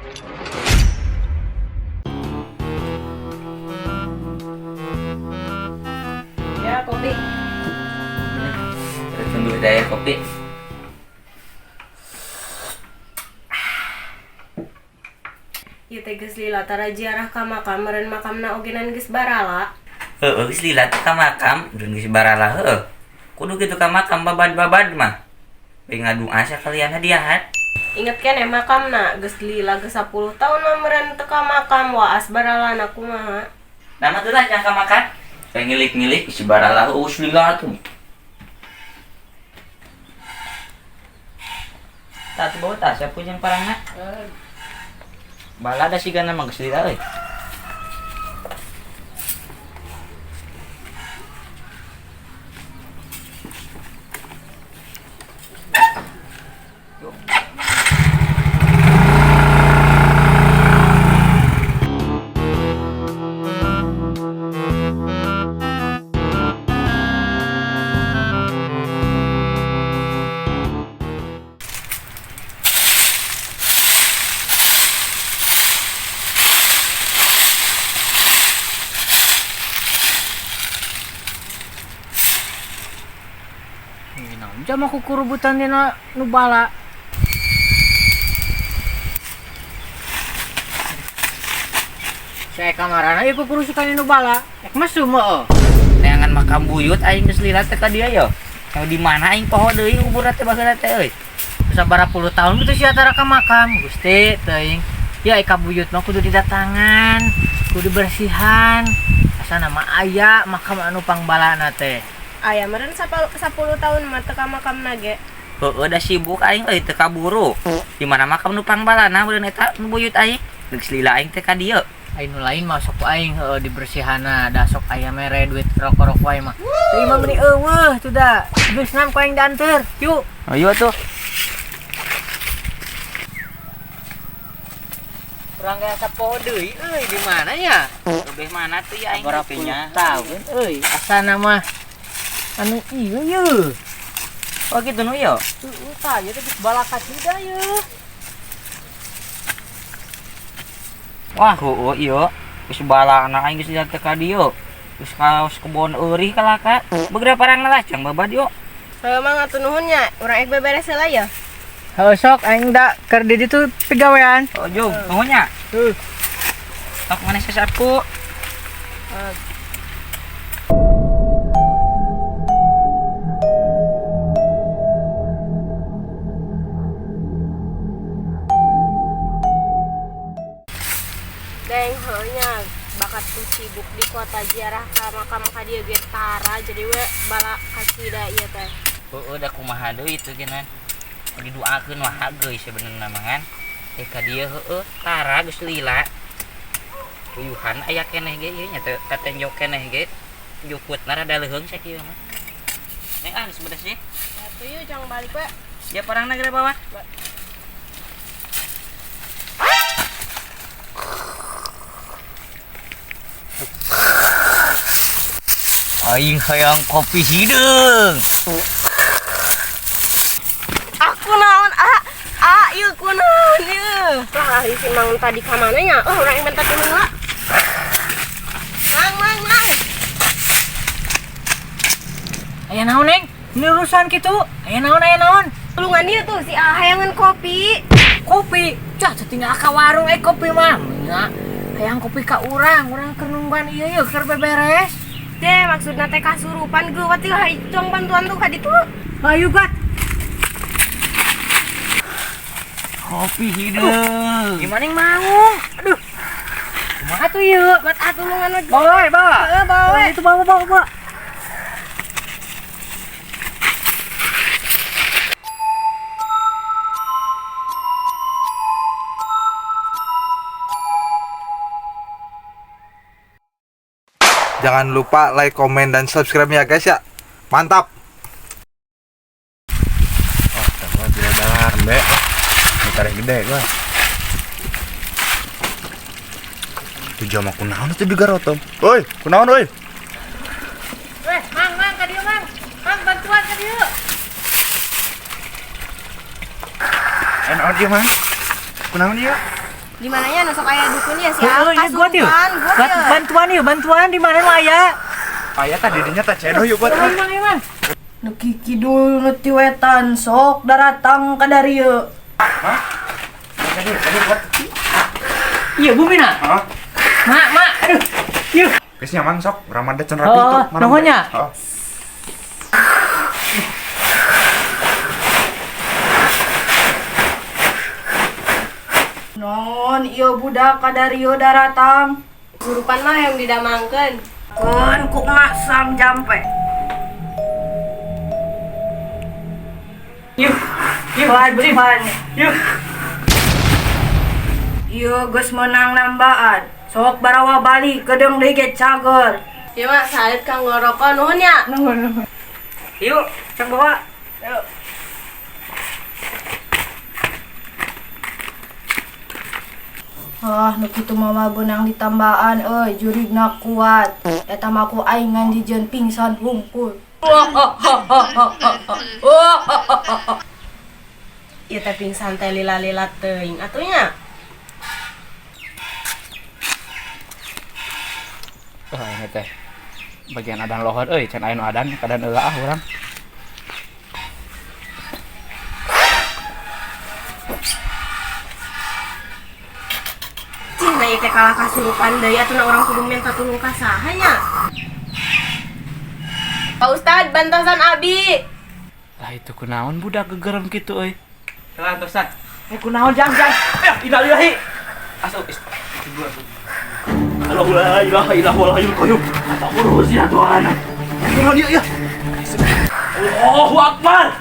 Ya, kopi. Tunggu daya kopi. Ieu teh geus lila tara ziarah ka makam meureun makamna ogenan geus barala. Heueuh geus lila teh ka makam, mun geus barala heueuh. Kudu kitu ka makam babad-babad mah. Bae ngadu asa kalian hadiahan. Inget keneh makamna geus lila geus 10 tahun mah meureun teu ka makam waas baralana kumaha. Nama tuh lah yang ka makan. Saya ngilik-ngilik si barala us lila tuh. Tak bawa tas, saya punya parangna. Bala ada sih kan emang geus lila euy. Jam aku kurubutan dina nu bala. Saya kamarana ieu kurusukan nu bala. Ek mesum heuh. Neangan makam buyut aing geus lila teh ka dieu yo. Yang di mana aing poho deui kubur teh bageuna teh euy. Sabaraha puluh tahun kitu sia tara ka makam. Gusti teuing. Ya eka buyut mah kudu didatangan, kudu bersihan. Asana mah aya makam anu pangbalana teh. Aya meureun 10 tahun mah teu ka makamna ge. Heueuh da sibuk aing euy teu kaburu. Di mana makam nu pangbalana meureun eta nu buyut aing. Geus lila aing teh ka dieu. Aing nu lain mah sok aing heueuh dibersihana da sok aya mere duit rok-rok wae mah. Teu imah meuni eueuh tuh da. Geus ngam ku aing dianteur. Yuk. Ayo tuh. Urang ge sapoho deui euy di mana ya? Lebih mana tuh ya aing Berapa tahun euy asana mah anu ieu yeuh. Oh gitu nu yo. Tuh tah ieu teh geus balaka cida yeuh. Wah, heueuh ieu. Geus balana aing geus lihat teh ka dieu. Geus kaos kebon eurih kalaka. Begrep parangna lah cang babad yo. Heuh mang atuh nuhun nya, urang ek beberes heula ya. Heuh sok aing da keur di ditu pegawean. Oh jog, nuhun nya. Sok mana sasapu. Deng heunya bakat tuh sibuk di kota ziarah ka makam ka dieu ge tara jadi we bala kasida ieu teh. Heueuh da kumaha deui teu genan. Didoakeun mah geus sebenarnya mah kan. Teh ka dieu heueuh tara geus lila. Uyuhan aya keneh ge ieu nya teh katenjok keneh ge. Jukutna rada leuheung sakieu mah. Neng geus beres ye. Atuh yeuh jang balik we. Ya parangna geus bawah. Aing hayang kopi hideung. Aku naon ieu kunaon ieu. Lah si Mang tadi ka mana nya? Urang minta tulung lah. Mang. Aya naon neng? Ini urusan kitu. Aya naon? Tulungan dia tuh si hayangan kopi. Kopi. Cah tinggal ka warung kopi mah. Nya hayang kopi ka urang keur nungguan ieu yeuh keur beberes. Teh maksudna teh kasurupan geuwat ieu hayang bantuan tuh ka ditu. Ayo gat. Kopi hideung. Gimana yang mau? Aduh. Kumaha tuh ieu? Buat tulungan lagi. Bawa. Heeh, bawa. Itu bawa. Jangan lupa like, komen, dan subscribe ya guys ya. Mantap. Oh, tambah tidak dalar, Mbak. Tarik gede gua. Itu jam aku naon itu di garotom. Oi, kunaon euy? Mang, ka dieu, Mang. Mang, bantuan ka dieu. Enak dia, Mang. Kunaon dia? Di mananya nusok aya dukunnya Oh, siapa? iya, gua yuk. Bantuan di mana lu aya? Aya tadi dinya tak cedoh yuk buat. Mana? Nuki kidul nuti wetan sok daratang ka dari yeu. Tadi buat. Iya, bumi na. Hah? Mak, aduh. Yuk. Geus nyaman sok, Ramadan can rapi Oh, tuh. nuhunnya. Heeh. Non, ieu budak ka dari yeu daratang. Gurupan mah yang didamangkeun. Keun kuk mak sam jampe. Yuk. Wajiban. Yuk. Ieu geus meunang nambaan. Sok barawa balik kedeung deui ge cager. Ieu mah salit kang ngorokon nuhun nya. Yuk, cang bawa. Yuk. Ah, nu kitu mah beunang ditambaan euy, jurigna kuat. Eta mah ku aing dijieun pingsan hungkul. Ieu teh pingsan teh lila-lila teuing atunya. Ini teh bagian adan lohor can aya nu adan kadan eueuh urang. Cing ieu teh kalah kasurupan deui atuh urang kudu minta tulung ka saha nya? Pak Ustad, bantasan abi. Lah itu kunaon budak gegerem kitu euy. Telan Ustaz. Kunaon jang. Ya, innalillahi. Asup. La ilaha illallah wal hayyul qayyum. Atakurus ya Tuhan. Allahu akbar.